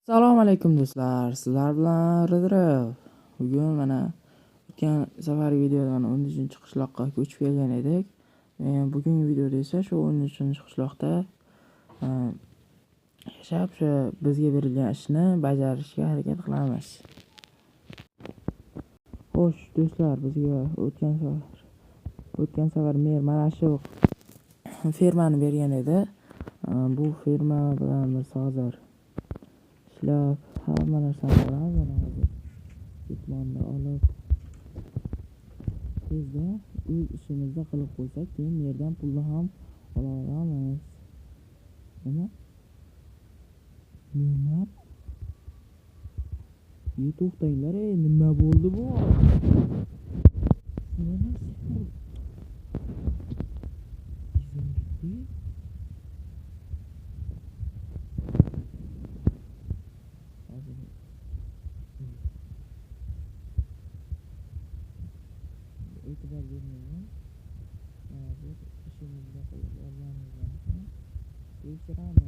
Assalomu alaykum do'stlar. Sizlar bilan Ridrov. Bugun mana o'tgan safargi videodan 13-qishloqqa ko'chib kelgan edik. Bugungi videoda esa shu 13-qishloqda yashab, shu bizga berilgan ishni bajarishga harakat qilamiz. Xo'sh, do'stlar, bizga o'tgan safar mer mana shu fermani bergan edi. Bu ferma bilan biz hozir ishlab hamma narsani qilamiz. Ketmonni olib tezda o'z ishimizni qilib qo'ysak, keyin yerdan pulni ham ola olamiz. Nima? To'xtanglar, nima bo'ldi bu? E'tibor bermayman. Hozir ishimizni qilib olganimizdan so'ng tekshiramiz.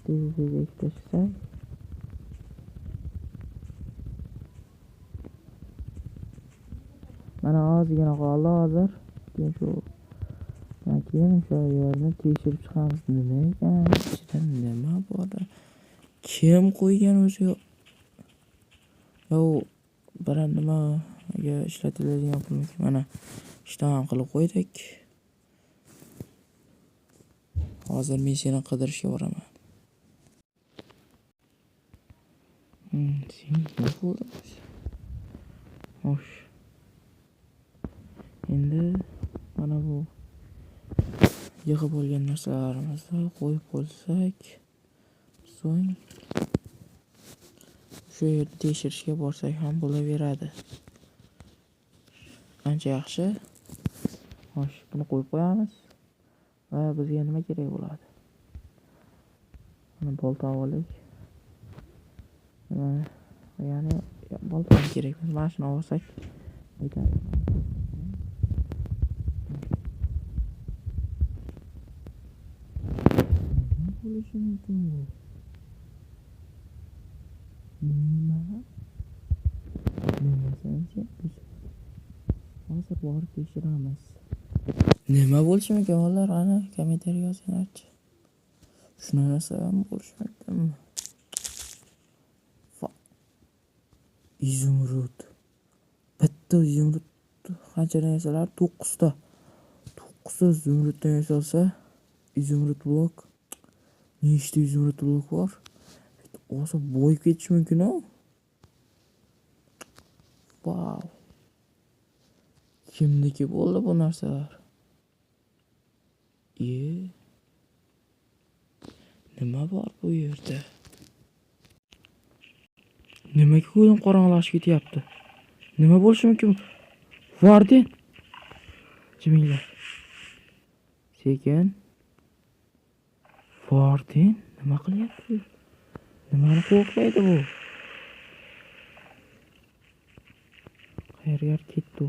Tezda tashlasak, mana ozgina qoldi hozir. Keyin o'sha yerni tekshirib chiqamiz. Nima ekan? Ichida nima bor? Kim qo'ygan o'zi? Yo, bir nimaga ishlatiladigan pul. Mana ishdan qilib qo'ydik. Hozir men seni qidirishga boraman. Sen nima bo'ldi? Xo'sh. Endi mana bu yig'ib olgan narsalarimizni qo'yib qo'ysak, so'ng shu yerda tekshirishga borsak ham bo'laveradi. Ancha yaxshi. Xo'sh, buni qo'yib qo'yamiz. Va bizga nima kerak bo'ladi? Mana bolta olaylik. Ya'ni bolta kerak. Mana shuni olsak aytadi. Bo'lishi mumkin bu. Nima sencha? Hozir borib tekshiramiz. Nima bo'lishi mumkin? Ular ana kommentariy yozinglarchi. Shuna narsa ham bo'lishi mumkinmi? Izumrud. Bitta izumrud qanchadan yasalar? 9 ta. 9 ta izumruddan yasalsa, izumrud blok. Nechta izumrud blok bor? O'zi boyib ketishi mumkin-ku. Wow. Kimniki bo'ldi bu narsalar? Nima bor bu yerda? Nimaga ko'zim qorong'ilashib ketyapti? Nima bo'lishi mumkin? Vardin. Jiminglar. Sekin. Vardin nima qilyapti? Nimani qo'riqlaydi bu? Qayerga ketdi u?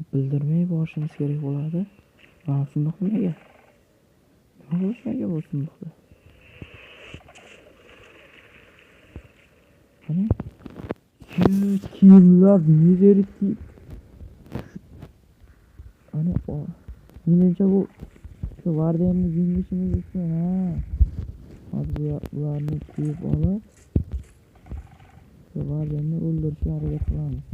Bildirmay borishimiz kerak bo'ladi. Mana shundoq nimaga? Nima bo'lishmaga bu shundoqda? Qani? Kiyimlar nezeriki? Ana menimcha bu shu vardiyanni yengishimiz uchun, hozir bularni kiyib olib, shu vardiyanni o'ldirishga harakat qilamiz.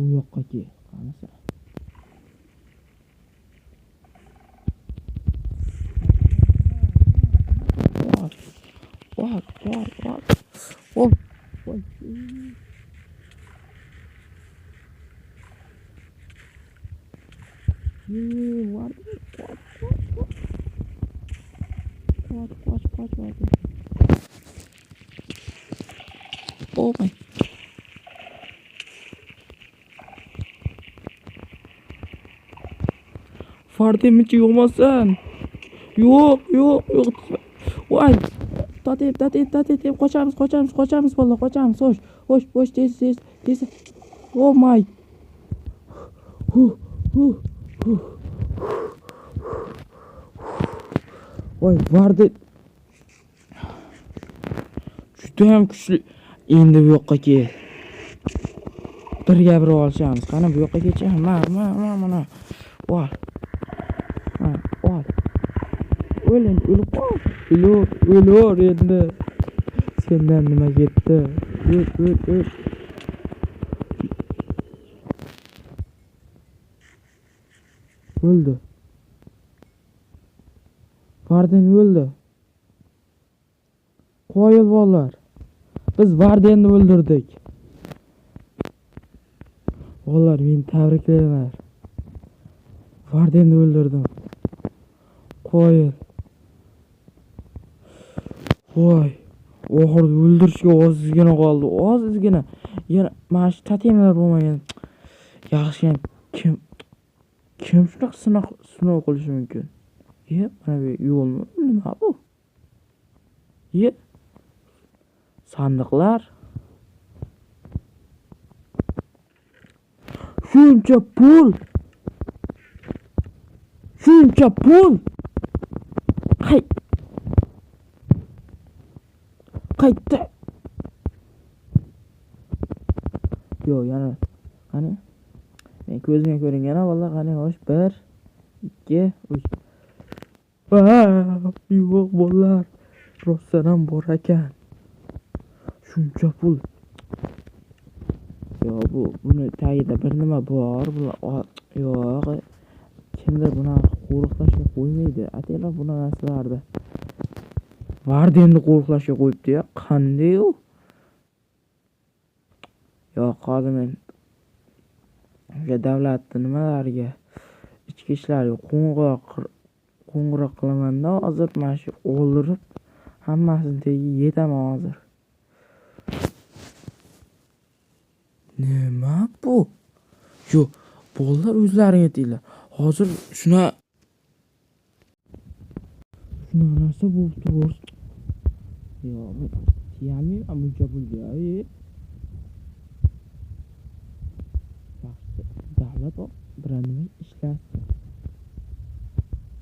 bu yoqqa kel. Qanisi? Bor. Oh. Voy. Var. Qoch. Oh my. Fartemich yo'qmasan. Yo'q. Voy. Tatib. Qochamiz bola, qochamiz. Xo'sh, tez. Oh my. Voy, vardi. Juda ham kuchli. Endi bu yoqqa kel. Birga bir olishamiz. Qani bu yoqqa kelchi. Mana. Voy. Ol. O'lib qol. O'lur endi. Sendan nima ketdi? O'l. O'ldi. Varden o'ldi. Qo'yil bolalar. Biz Vardenni o'ldirdik. Bolalar, meni tabriklaylar. Vardenni o'ldirdim. Qo'yil. Voy. Oxirida o'ldirishga ozgina qoldi. Yana mana shu tatemalar bo'lmagan. Yaxshi ham kim shunaqa sinov qilishi mumkin? Mana bu yo'lmi? Nima bu? Sandiqlar. Shuncha pul. Qaytdi. Yo'q, yana. Qani? Men ko'zimga ko'ringan vallahi qani xo'sh 1 2 3. Yo'q bolalar. Rostdan ham bor ekan. Shuncha pul. Buni tagida bir nima bor. Yo'q. Kimdir buni qo'riqlashga qo'ymaydi. Ataylar buni narsalarda. Vardenni qo'riqlashga qo'yibdi-ya. Qanday u? Yo'q, hozir men davlatni nimalariga ichki ishlarga qo'ng'iroq qilaman-da, hozir mana shu o'ldirib hammasini tagiga yetaman hozir. Nima bu? Yo'q, bolalar o'zlaring yetinglar. Hozir shuna narsa bo'lib turibdi. Yo'q, ya'ni buncha pulga. Davlat birini ishlatdi.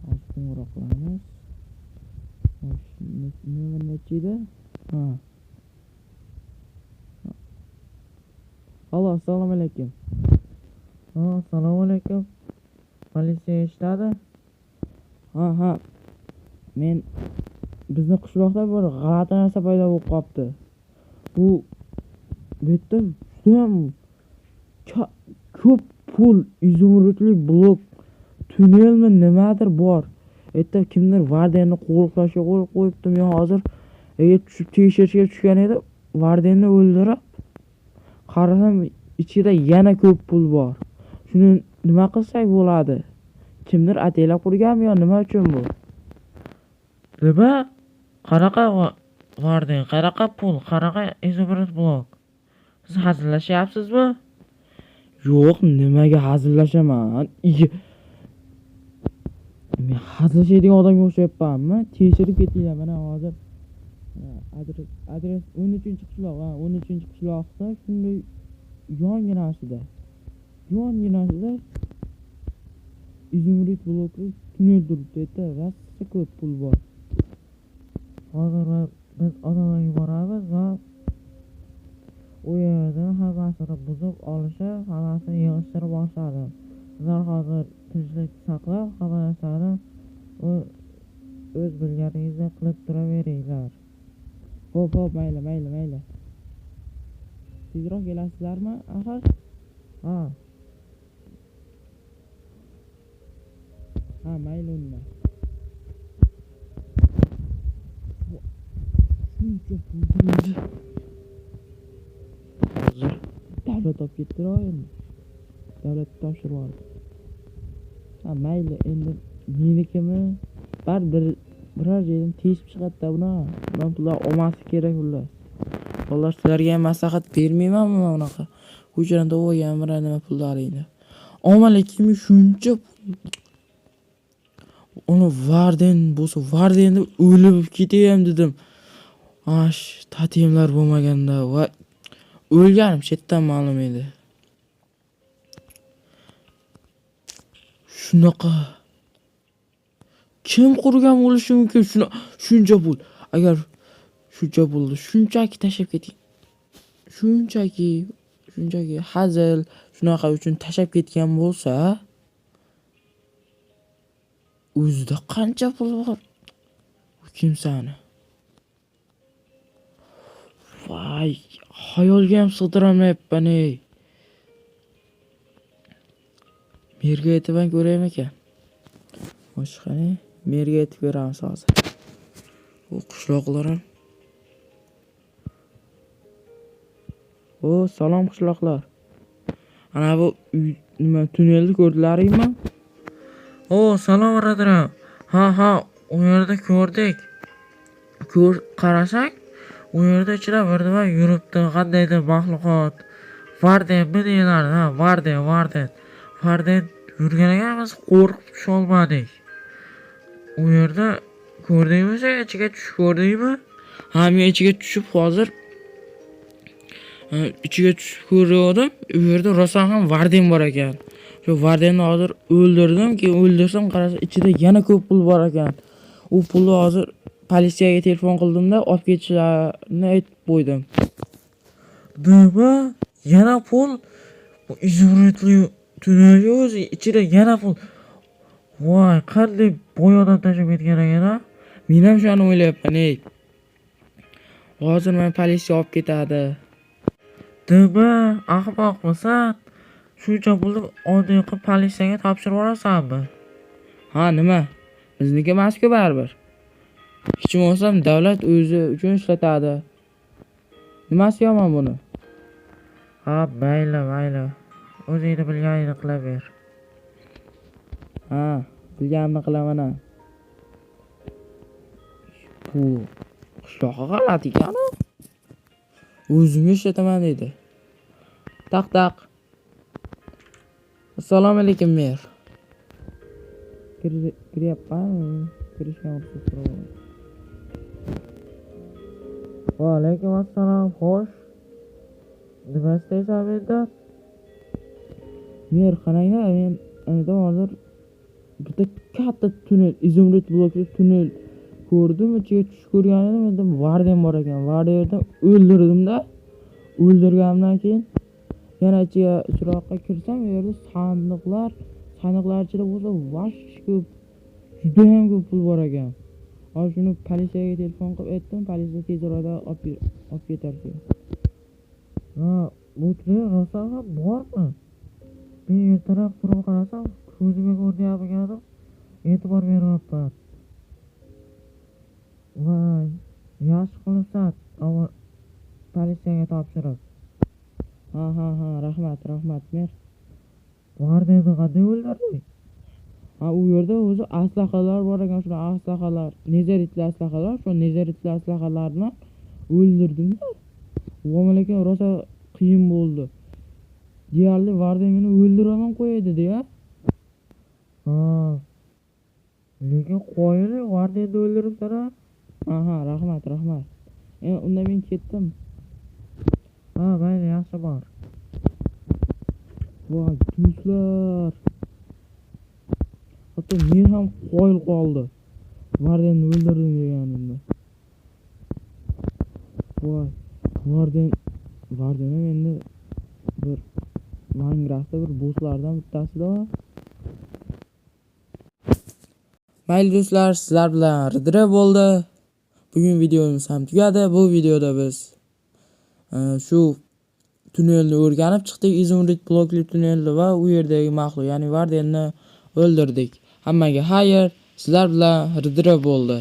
Hozir qo'ng'iroq qilamiz. Nima nechida? Alo, assalomu alaykum. Assalomu alaykum. Politsiya ishladi? Ha. Men bizni qishloqda bir g'alati narsa paydo bo'lib qopti. Bu yerda judayam ko'p pul, izumrudli blok, tunnelmi nimadir bor. Erta kimdir Vardenni qo'riqlashga qo'yibdi. Men hozir tekshirishga tushgan edi. Vardenni o'ldirib, qarasam ichida yana ko'p pul bor. Shuni nima qilsak bo'ladi? Kimdir ataylab qurganmi yo nima uchun bu? Nima? Qanaqa Varden, qanaqa pul, qanaqa izumrud blok? Siz hazillashyapsizmi? Yo'q, nimaga hazillashaman? Men hazillashadigan odamga o'xshayapmanmi? Tekshirib ketinglar mana hozir. Adres 13-qishloq, 13-qishloqda shunday yonginasida izumrud blokli tunnel turibdi. Rosa ko'p pul bor. Hozir biz odamlarga yuboramiz va u yerda hammasini buzib olishib, hammasini yig'ishtirib boshladi. Sizlar hozir tinchlik saqlab, hamma narsani o'z bilganingizda qilib turaveringlar. Xo'p, mayli. Tezroq kelasizlarmi, axir? Ha. Ha, mayli unda. Shuncha pulni hozir davlat olib ketdi endi. Davlat topshirib yubordi. Ha, mayli endi menikimi biror yerdan teshib chiqadi-da buni. Men pullar olmaslik kerak ular. Xullas sizlarga ham maslahat bermayman bunaqa. Ko'chadan topgan biror nima pullaringni. Lekin shuncha uni Varden bo'lsa, Vardenni o'lib ketayam dedim. Tatimlar bo'lmaganda va o'lganim chetdan ma'lum edi. Shunaqa kim qurgan bo'lishi mumkin shuncha pul? Agar shuncha pulni shunchaki tashab ketgan. Shunchaki hazil shunaqa uchun tashab ketgan bo'lsa, o'zida qancha pul bor? U kimsani? Voy, xayolga ham sig'dirolmayapman ey. Merga aytib ko'raymi ekan? Boshqani merga aytib ko'ramiz hozir. U qishloqlar ham. Salom qishloqlar. Ana bu nima tunnelni ko'rdlaringmi? Salom radra. Ha, u yerda ko'rdik. Qarasak, u yerda ichida bir nima yuribdi, qandaydir maxluqot. Vardenmi deyiladi, ha, Varden. Varden yurganiga biz qo'rqib tusha olmadik. U yerda ko'rdingmi, ichiga tushib ko'rdingmi? Ha, men ichiga tushib hozir ichiga tushib ko'rdim. U yerda rostdan ham Varden bor ekan. Shu Vardenni hozir o'ldirdim, keyin o'ldirsam qarasa ichida yana ko'p pul bor ekan. U pulni hozir politsiyaga telefon qildim-da, olib ketishlarini aytib qo'ydim. Nima? Yana pul? Bu izimritli tunnelga o'zi ichida yana pul. Voy, qanday boy odam tashib ketgan ekan-a? Men ham shuni o'ylayapman, ey. Hozir meni politsiya olib ketadi. Nima? Ahmoqmisan? Shuncha pulni oddiy qilib politsiyaga topshirib yuborasanmi? Ha, nima? Bizniki emas-ku baribir. Hech bo'lmasa davlat o'zi uchun ishlatadi. Nimasi yomon buni? Ha, mayli. O'zingni bilganingni qilaver. Ha, bilganimni qilaman. Bu qishloqqa g'alati ekan-ku. O'zimga ishlataman dedi. Taq. Assalomu alaykum mer. Kiryapman. Kirishga ruxsat so'radim. Va alaykum assalom. Xo'sh. Nima istaysan mendan? Mer, qaranglar, men hozir bitta katta tunnel, izimrit blokli tunnel ko'rdim. Ichiga tushib ko'rganim endi Varden bor ekan. Vardenni o'ldirdim-da. O'ldirganimdan keyin yana ichroqqa kirsam, u yerda sandiqlar ichida bo'lsa, vash ko'p, juda ham ko'p pul bor ekan. Hozir shuni politsiyaga telefon qilib aytdim, politsiya tezroqda olib ketar ekan. Ha, bu tunnel rostdan ham bormi? Men ertaroq turib qarasam, ko'zimga ko'rmayapman, e'tibor beryapman. Voy, yaxshi qilibsan, ammo politsiyaga topshirib. Ha, rahmat, mer. Vardenni qanday o'ldirdik? Ha, u yerda o'zi aslahalar bor ekan, shu aslahalar, nezaritli aslahalar, shu nezaritli aslahalarni o'ldirdim-da. Vomalaka rosa qiyin bo'ldi. Deyarli Varden meni o'ldiraman qo'yadi-da. Ha. Lekin qo'yili Vardenni o'ldiribsan-a? Ha, rahmat. Unda men ketdim. Ha, mayli, yaxshi bor. Voy, do'stlar. Hatto men ham qoyil qoldi. Vardenni o'ldirdim deganimda. Voy, Varden ham endi bir Minecraftda bir bosslardan bittasida. Mayli do'stlar, sizlar bilan ridra bo'ldi. Bugun videomiz ham tugadi. Bu videoda biz shu tunnelni o'rganib chiqdik, izumrit blokli tunnelni va u yerdagi maxluq, ya'ni Vardenni o'ldirdik. Hammaga xayr, sizlar bilan rdr bo'ldi.